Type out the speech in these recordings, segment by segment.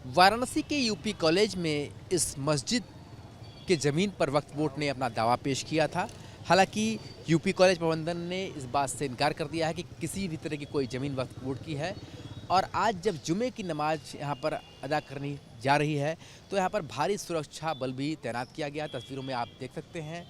वाराणसी के UP college में इस मस्जिद के ज़मीन पर वक्फ बोर्ड ने अपना दावा पेश किया था। हालांकि यूपी कॉलेज प्रबंधन ने इस बात से इनकार कर दिया है कि किसी भी तरह की कोई ज़मीन वक्फ बोर्ड की है। और आज जब जुमे की नमाज यहाँ पर अदा करनी जा रही है तो यहाँ पर भारी सुरक्षा बल भी तैनात किया गया। तस्वीरों में आप देख सकते हैं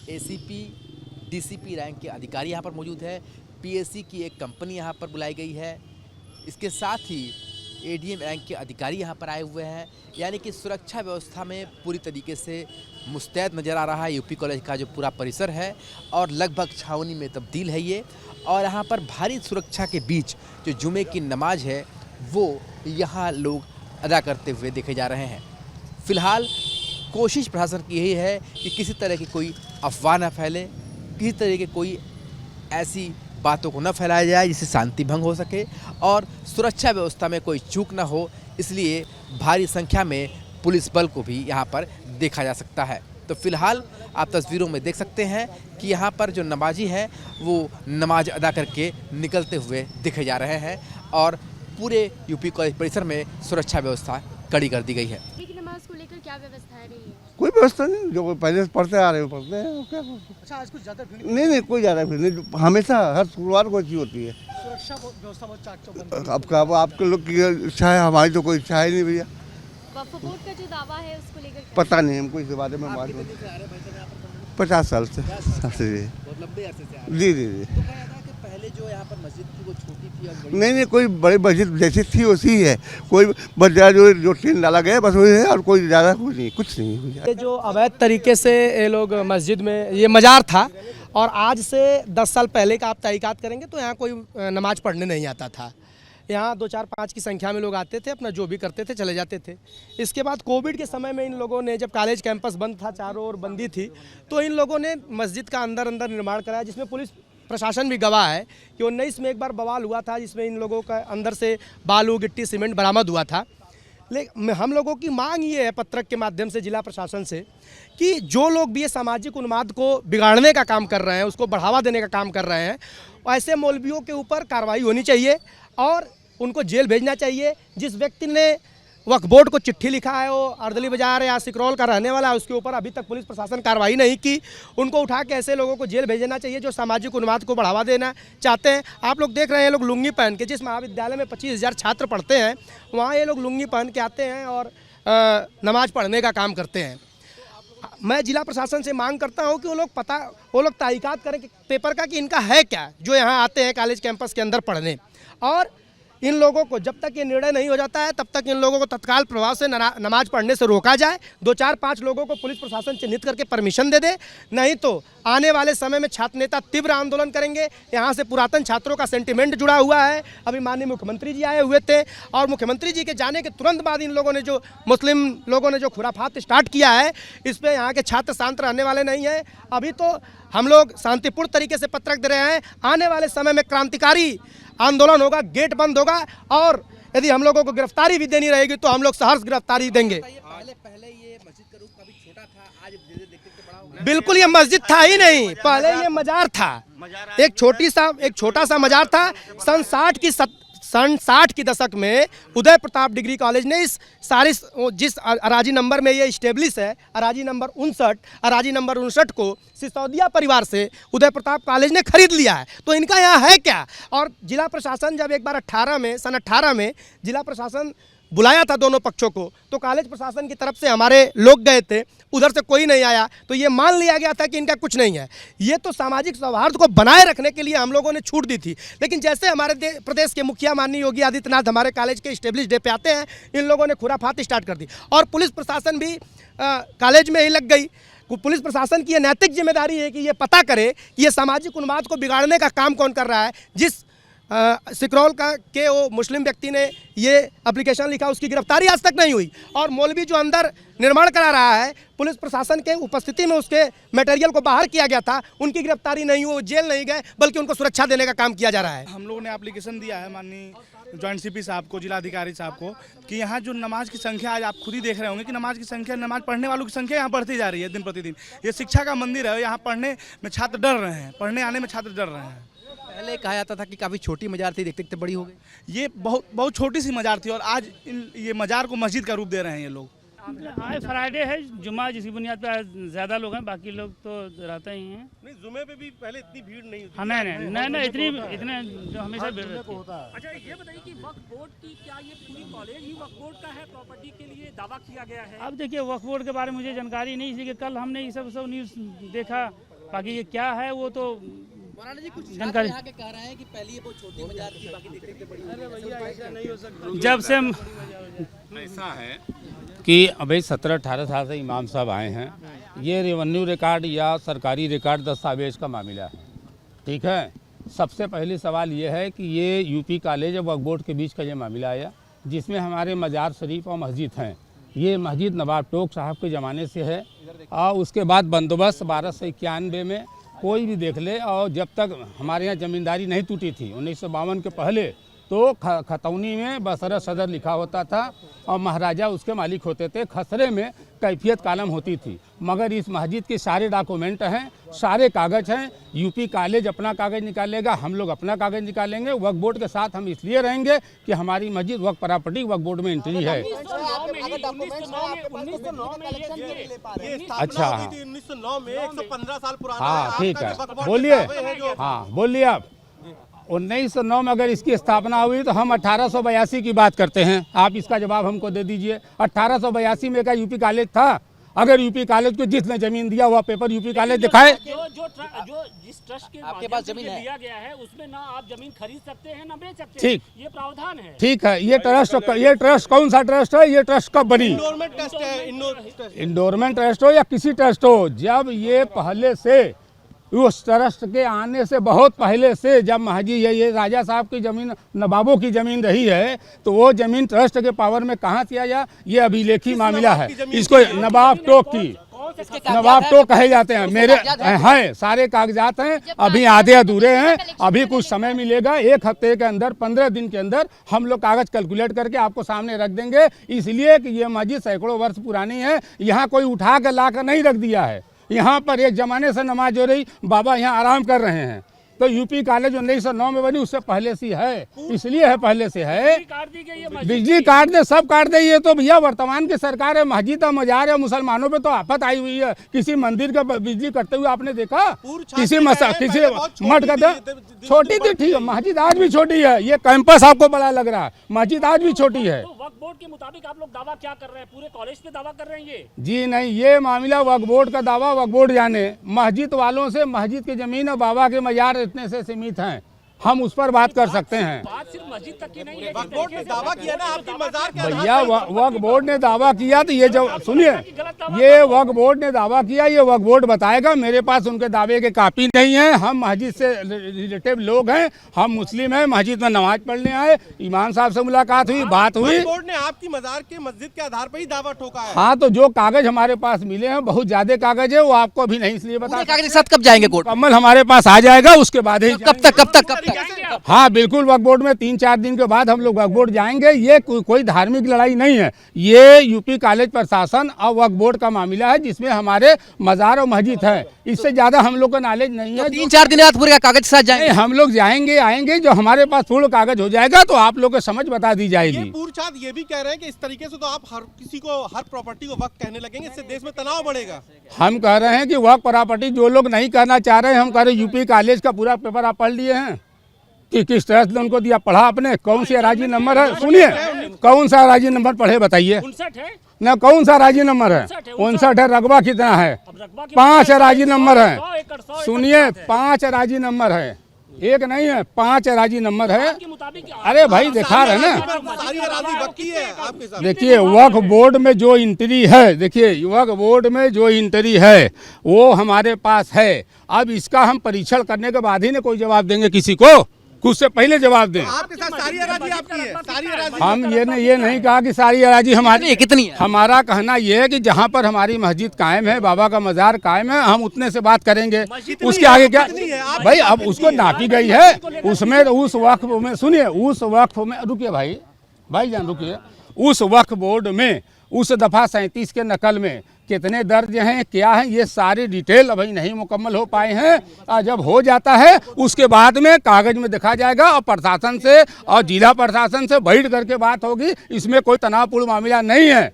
एसीपी डीसीपी रैंक के अधिकारी यहाँ पर मौजूद है। पीएसी की एक कंपनी यहाँ पर बुलाई गई है। इसके साथ ही एडीएम रैंक के अधिकारी यहाँ पर आए हुए हैं। यानी कि सुरक्षा व्यवस्था में पूरी तरीके से मुस्तैद नज़र आ रहा है यूपी कॉलेज का जो पूरा परिसर है और लगभग छावनी में तब्दील है ये। और यहाँ पर भारी सुरक्षा के बीच जो जुमे की नमाज है वो यहाँ लोग अदा करते हुए देखे जा रहे हैं। फ़िलहाल कोशिश प्रशासन की यही है कि किसी तरह की कोई अफवाह न फैले, किसी तरह की कोई ऐसी बातों को न फैलाया जाए जिससे शांति भंग हो सके और सुरक्षा व्यवस्था में कोई चूक न हो। इसलिए भारी संख्या में पुलिस बल को भी यहाँ पर देखा जा सकता है। तो फिलहाल आप तस्वीरों में देख सकते हैं कि यहाँ पर जो नमाजी हैं वो नमाज अदा करके निकलते हुए दिखे जा रहे हैं और पूरे यूपी कॉलेज परिसर में सुरक्षा व्यवस्था कड़ी कर दी गई है। नमाज को लेकर क्या व्यवस्था रही है? कोई व्यवस्था नहीं, जो पहले से पढ़ते आ रहे हैं पढ़ते हैं। क्या अच्छा, आज कुछ ज़्यादा भीड़ नहीं, कोई ज़्यादा भीड़ नहीं। हमेशा हर शुक्रवार को अच्छी होती है। सुरक्षा व्यवस्था बहुत चाक चौबंद। अब क्या आपके लोग की इच्छा है, हमारी तो कोई इच्छा है नहीं भैया। वक्फ बोर्ड का जो दावा है उसको लेकर पता नहीं हमको इसके बारे में बात। 50 साल से। बहुत लंबे अरसे से जी जी जी। पहले जो यहाँ पर मस्जिद थी वो छोटी थी और बड़ी नहीं, कोई बड़ी मस्जिद जैसी थी वैसी ही है। कोई बस जो टीन डाला गया बस वही है और कोई ज़्यादा कुछ नहीं भैया। ये जो अवैध तरीके से ये लोग मस्जिद में, ये मज़ार था और आज से 10 साल पहले का आप तहकीकात करेंगे तो यहाँ कोई नमाज पढ़ने नहीं आता था। यहाँ 2 4 5 की संख्या में लोग आते थे, अपना जो भी करते थे चले जाते थे। इसके बाद कोविड के समय में इन लोगों ने, जब कॉलेज कैंपस बंद था, चारों ओर बंदी थी, तो इन लोगों ने मस्जिद का अंदर निर्माण कराया, जिसमें पुलिस प्रशासन भी गवाह है कि 19 में एक बार बवाल हुआ था जिसमें इन लोगों का अंदर से बालू गिट्टी सीमेंट बरामद हुआ था। लेकिन हम लोगों की मांग ये है पत्रक के माध्यम से जिला प्रशासन से कि जो लोग भी ये सामाजिक उन्माद को बिगाड़ने का काम कर रहे हैं, उसको बढ़ावा देने का काम कर रहे हैं, ऐसे मौलवियों के ऊपर कार्रवाई होनी चाहिए और उनको जेल भेजना चाहिए। जिस व्यक्ति ने वक्फ बोर्ड को चिट्ठी लिखा है वो अर्दली बाजार या सिकरौल का रहने वाला है, उसके ऊपर अभी तक पुलिस प्रशासन कार्रवाई नहीं की। उनको उठा के ऐसे लोगों को जेल भेजना चाहिए जो सामाजिक उन्माद को बढ़ावा देना चाहते हैं। आप लोग देख रहे हैं लोग लुंगी पहन के, जिस महाविद्यालय में 25,000 छात्र पढ़ते हैं वहाँ ये लोग लुंगी पहन के आते हैं और नमाज पढ़ने का काम करते हैं। मैं जिला प्रशासन से मांग करता हूँ कि वो लोग तहकीकात करें कि पेपर का कि इनका है क्या, जो यहाँ आते हैं कॉलेज कैंपस के अंदर पढ़ने। और इन लोगों को जब तक ये निर्णय नहीं हो जाता है तब तक इन लोगों को तत्काल प्रभाव से नमाज पढ़ने से रोका जाए। 2 4 5 लोगों को पुलिस प्रशासन चिन्हित करके परमिशन दे दे, नहीं तो आने वाले समय में छात्र नेता तीव्र आंदोलन करेंगे। यहाँ से पुरातन छात्रों का सेंटिमेंट जुड़ा हुआ है। अभी माननीय मुख्यमंत्री जी आए हुए थे और मुख्यमंत्री जी के जाने के तुरंत बाद इन लोगों ने, जो मुस्लिम लोगों ने जो खुराफात स्टार्ट किया है, इस पर यहाँ के छात्र शांत रहने वाले नहीं हैं। अभी तो हम लोग शांतिपूर्ण तरीके से पत्रक दे रहे हैं। आने वाले समय में क्रांतिकारी आंदोलन होगा, गेट बंद होगा और यदि हम लोगों को गिरफ्तारी भी देनी रहेगी तो हम लोग सहर्ष गिरफ्तारी देंगे। पहले ये मस्जिद का रूप काफी छोटा था, आज धीरे-धीरे देखते बड़ा हो गया। बिल्कुल ये मस्जिद था ही नहीं, पहले ये मजार था, एक छोटा सा मजार था। सन 60 की दशक में उदय प्रताप डिग्री कॉलेज ने इस सारे, जिस अराजी नंबर में ये इस्टेब्लिश है, अराजी नंबर 59 को सिसोदिया परिवार से उदय प्रताप कॉलेज ने खरीद लिया है। तो इनका यहाँ है क्या? और जिला प्रशासन जब एक बार सन 18 में जिला प्रशासन बुलाया था दोनों पक्षों को, तो कॉलेज प्रशासन की तरफ से हमारे लोग गए थे, उधर से कोई नहीं आया, तो ये मान लिया गया था कि इनका कुछ नहीं है। ये तो सामाजिक सौहार्द को बनाए रखने के लिए हम लोगों ने छूट दी थी। लेकिन जैसे हमारे प्रदेश के मुखिया माननीय योगी आदित्यनाथ हमारे कॉलेज के स्टेब्लिश डे पे आते हैं, इन लोगों ने खुराफात स्टार्ट कर दी और पुलिस प्रशासन भी कॉलेज में ही लग गई। पुलिस प्रशासन की ये नैतिक जिम्मेदारी है कि ये पता करे कि ये सामाजिक उन्माद को बिगाड़ने का काम कौन कर रहा है। जिस सिकरौल के वो मुस्लिम व्यक्ति ने ये एप्लीकेशन लिखा, उसकी गिरफ्तारी आज तक नहीं हुई और मौलवी जो अंदर निर्माण करा रहा है, पुलिस प्रशासन के उपस्थिति में उसके मटेरियल को बाहर किया गया था, उनकी गिरफ्तारी नहीं हुई, वो जेल नहीं गए, बल्कि उनको सुरक्षा देने का काम किया जा रहा है। हम लोगों ने एप्लीकेशन दिया है माननीय जॉइंट सीपी साहब को, जिलाधिकारी साहब को, कि यहाँ जो नमाज की संख्या, आज आप खुद ही देख रहे होंगे कि नमाज की संख्या, नमाज पढ़ने वालों की संख्या यहाँ बढ़ती जा रही है दिन प्रतिदिन। ये शिक्षा का मंदिर है, यहाँ पढ़ने में छात्र डर रहे हैं, पढ़ने आने में छात्र डर रहे हैं। पहले कहा जाता था कि काफ़ी छोटी मजार थी, देखते देखते बड़ी हो गई। ये बहुत छोटी सी मजार थी और आज ये मजार को मस्जिद का रूप दे रहे हैं ये लोग। आज फ्राइडे है, जुम्मा जिसकी बुनियाद पर ज़्यादा लोग हैं, बाकी लोग तो रहते ही हैं। नहीं, जुमे पे भी पहले इतनी भीड़ नहीं होती। हाँ नहीं इतने जो हमेशा भीड़ रहती है। अच्छा ये बताइए कि वक्फ बोर्ड की क्या ये पूरी कॉलेज ही वक्फ बोर्ड का है, प्रॉपर्टी के लिए दावा किया गया है? अब देखिए वक्फ बोर्ड के बारे में मुझे जानकारी नहीं, इसलिए कल हमने ये सब न्यूज़ देखा, बाकी ये क्या है वो तो जानकारी। कह रहे हैं कि पहले ये बहुत छोटी मजार थी, बाकी देखते देखते बड़ी हो गई। जब से ऐसा है कि अभी 17-18 साल से इमाम साहब आए हैं, ये रेवेन्यू रिकॉर्ड या सरकारी रिकॉर्ड दस्तावेज का मामला है, ठीक है। सबसे पहले सवाल ये है कि ये यूपी कॉलेज और वक्फ बोर्ड के बीच का ये मामला आया, जिसमें हमारे मजार शरीफ और मस्जिद हैं। ये मस्जिद नवाब टोक साहब के ज़माने से है और उसके बाद बंदोबस्त 1291 में कोई भी देख ले, और जब तक हमारे यहाँ ज़मींदारी नहीं टूटी थी 1952 के पहले, तो खतौनी में बसरा सदर लिखा होता था और महाराजा उसके मालिक होते थे। खसरे में कैफियत कालम होती थी। मगर इस मस्जिद के सारे डॉक्यूमेंट हैं, सारे कागज़ हैं। यूपी कॉलेज अपना कागज़ निकालेगा, हम लोग अपना कागज़ निकालेंगे। वक्फ बोर्ड के साथ हम इसलिए रहेंगे कि हमारी मस्जिद वक्फ प्रॉपर्टी वक्फ बोर्ड में एंट्री है। अच्छा, 1909 में 115 साल पुराना। हाँ ठीक है, बोलिए। हाँ बोलिए आप। 1909 में अगर इसकी स्थापना हुई तो हम 1882 की बात करते हैं। आप इसका जवाब हमको दे दीजिए। 1882 में क्या यूपी कॉलेज था? अगर यूपी कॉलेज को जिसने जमीन दिया हुआ पेपर यूपी कॉलेज दिखाए। जो जिस ट्रस्ट के आपके पास जमीन है, दिया गया है उसमें ना आप जमीन खरीद सकते हैं ना बेच सकते ठीक, हैं, ये प्रावधान है। ठीक है। ये ट्रस्ट कौन सा ट्रस्ट है? ये ट्रस्ट कब बनी? इंडोरमेंट ट्रस्ट है। इंडोरमेंट ट्रस्ट हो या किसी ट्रस्ट हो, जब ये पहले से उस ट्रस्ट के आने से बहुत पहले से, जब महजी ये राजा साहब की ज़मीन, नवाबों की ज़मीन रही है, तो वो ज़मीन ट्रस्ट के पावर में कहाँ से आया? ये अभिलेखी मामला है। इसको नवाब टोक की, नवाब टोक कहे जाते हैं। मेरे हैं सारे कागजात हैं, अभी आधे अधूरे हैं। अभी कुछ समय मिलेगा, 1 हफ्ते के अंदर, 15 दिन के अंदर हम लोग कागज़ कैलकुलेट करके आपको सामने रख देंगे। इसलिए कि ये मस्जिद सैकड़ों वर्ष पुरानी है, यहाँ कोई उठा कर ला कर नहीं रख दिया है। यहाँ पर एक ज़माने से नमाज हो रही, बाबा यहाँ आराम कर रहे हैं। तो यूपी कॉलेज 1909 में बनी, उससे पहले से है, इसलिए है पहले से है। बिजली काट दे, सब काट दे। ये तो भैया वर्तमान की सरकार है। मस्जिद और मजार है, मुसलमानों पे तो आफत आई हुई है। किसी मंदिर का बिजली कटते हुए आपने देखा? किसी मठ का छोटी थी, ठीक है। मस्जिद आज भी छोटी है। ये कैंपस आपको बड़ा लग रहा है, मस्जिद आज भी छोटी है। वक्फ बोर्ड के मुताबिक आप लोग दावा क्या कर रहे हैं? पूरे कॉलेज पे दावा कर रहे हैं ये? जी नहीं, ये मामला वक्फ बोर्ड का दावा वक्फ बोर्ड जाने। मस्जिद वालों से मस्जिद की जमीन और बाबा के मजार इतने से सीमित हैं, हम उस पर बात कर सकते हैं। बात सिर्फ मस्जिद तक की नहीं है। वक्फ बोर्ड ने दावा किया ना आपकी मजार के भैया, वक्फ बोर्ड ने दावा किया तो ये जब सुनिए, ये वक्फ बोर्ड ने दावा किया, ये वक्फ बोर्ड बताएगा। मेरे पास उनके दावे के कापी नहीं है। हम मस्जिद से रिलेटिव लोग हैं, हम मुस्लिम हैं, मस्जिद में नमाज पढ़ने आए, इमाम साहब से मुलाकात हुई, बात हुई। वक्फ बोर्ड ने आपकी मजार के मस्जिद के आधार पर ही दावा ठोका है। हाँ, तो जो कागज हमारे पास मिले हैं, बहुत ज्यादा कागज है, वो आपको अभी नहीं इसलिए बता। कागज के साथ कब जाएंगे कोर्ट? मुकम्मल हमारे पास आ जाएगा, उसके बाद ही। कब तक? हाँ बिल्कुल, वक्फ बोर्ड में 3-4 दिन के बाद हम लोग वक्फ बोर्ड जाएंगे। ये कोई धार्मिक लड़ाई नहीं है, ये यूपी कॉलेज प्रशासन और वक्फ बोर्ड का मामला है, जिसमें हमारे मजार और मस्जिद है। इससे ज्यादा हम लोग का नॉलेज नहीं है। 3-4 दिन बाद पूरे कागज के साथ जाएंगे? हम लोग जाएंगे, आएंगे, जो हमारे पास पूर्ण कागज हो जाएगा तो आप लोग को समझ बता दी जाएगी। पूर्वछात ये भी कह रहे हैं कि इस तरीके से तो आप हर किसी को, हर प्रॉपर्टी को वक्त कहने लगेंगे, इससे देश में तनाव बढ़ेगा। हम कह रहे हैं कि वक्त प्रॉपर्टी जो लोग नहीं करना चाह रहे हैं, हम कह रहे यूपी कॉलेज का पूरा पेपर आप पढ़ लिए हैं कि किस तरह से उनको दिया, पढ़ा आपने? कौन सी राजी नंबर है? सुनिए, कौन सा राजी नंबर पढ़े बताइए 59 है ना? कौन सा राजी नंबर है? 59 है। रकबा कितना है? 5 राजी नंबर है। सुनिए, 5 राजी नंबर है, एक नहीं है, 5 राजी नंबर है। अरे भाई दिखा रहे ना, देखिए वक्फ बोर्ड में जो एंट्री है, देखिए वक्फ बोर्ड में जो एंट्री है वो हमारे पास है। अब इसका हम परीक्षण करने के बाद ही ना कोई जवाब देंगे किसी को, कुछ से पहले जवाब दें। आपके साथ सारी अराजी आपकी है, सारी अराजी। हम ये नहीं कहा कि सारी अराजी हमारी कितनी है। हमारा कहना ये है कि जहाँ पर हमारी मस्जिद कायम है, बाबा का मजार कायम है, हम उतने से बात करेंगे। उसके आगे क्या भाई, अब उसको नापी गई है उसमें, उस वक्फ में, सुनिए, उस वक्फ में, रुकिए भाईजान रुकिए, उस वक्फ बोर्ड में उस दफ़ा 37 के नकल में कितने दर्ज हैं, क्या है, ये सारी डिटेल अभी नहीं मुकम्मल हो पाए हैं। और जब हो जाता है उसके बाद में कागज़ में दिखा जाएगा और प्रशासन से और जिला प्रशासन से बैठ करके बात होगी। इसमें कोई तनावपूर्ण मामला नहीं है।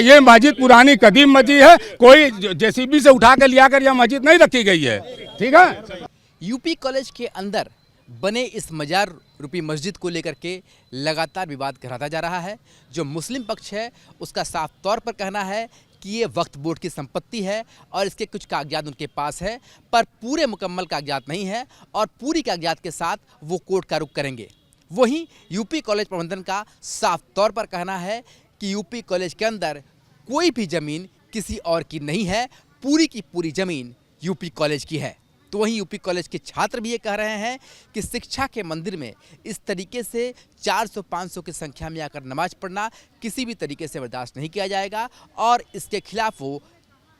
ये मस्जिद पुरानी कदीम मस्जिद है, कोई जेसीबी से उठा के लिया कर यह मस्जिद नहीं रखी गई है। ठीक है। यूपी कॉलेज के अंदर बने इस मजार रूपी मस्जिद को लेकर के लगातार विवाद गहराता जा रहा है। जो मुस्लिम पक्ष है उसका साफ तौर पर कहना है कि ये वक्फ बोर्ड की संपत्ति है और इसके कुछ कागजात उनके पास है, पर पूरे मुकम्मल कागजात नहीं है और पूरी कागजात के साथ वो कोर्ट का रुख करेंगे। वहीं यूपी कॉलेज प्रबंधन का साफ तौर पर कहना है कि यूपी कॉलेज के अंदर कोई भी ज़मीन किसी और की नहीं है, पूरी की पूरी ज़मीन यूपी कॉलेज की है। तो वहीं यूपी कॉलेज के छात्र भी ये कह रहे हैं कि शिक्षा के मंदिर में इस तरीके से 400-500 की संख्या में आकर नमाज पढ़ना किसी भी तरीके से बर्दाश्त नहीं किया जाएगा और इसके खिलाफ वो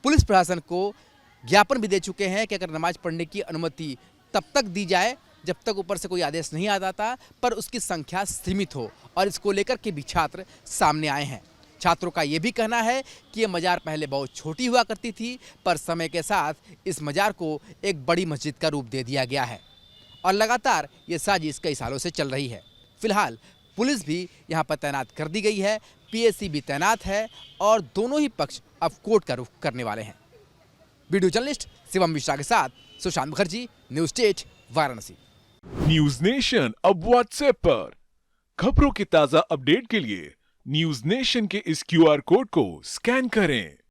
पुलिस प्रशासन को ज्ञापन भी दे चुके हैं कि अगर नमाज पढ़ने की अनुमति तब तक दी जाए जब तक ऊपर से कोई आदेश नहीं आ जाता, पर उसकी संख्या सीमित हो। और इसको लेकर के भी छात्र सामने आए हैं। छात्रों का ये भी कहना है कि ये मजार पहले बहुत छोटी हुआ करती थी, पर समय के साथ इस मजार को एक बड़ी मस्जिद का रूप दे दिया गया है और लगातार ये साजिश कई सालों से चल रही है। फिलहाल पुलिस भी यहाँ पर तैनात कर दी गई है, पीएससी भी तैनात है और दोनों ही पक्ष अब कोर्ट का रुख करने वाले हैं। वीडियो जर्नलिस्ट शिवम मिश्रा के साथ Sushant Mukherjee, news state, Varanasi. News nation अब व्हाट्सएप पर खबरों के ताजा अपडेट के लिए न्यूज नेशन के इस QR कोड को स्कैन करें।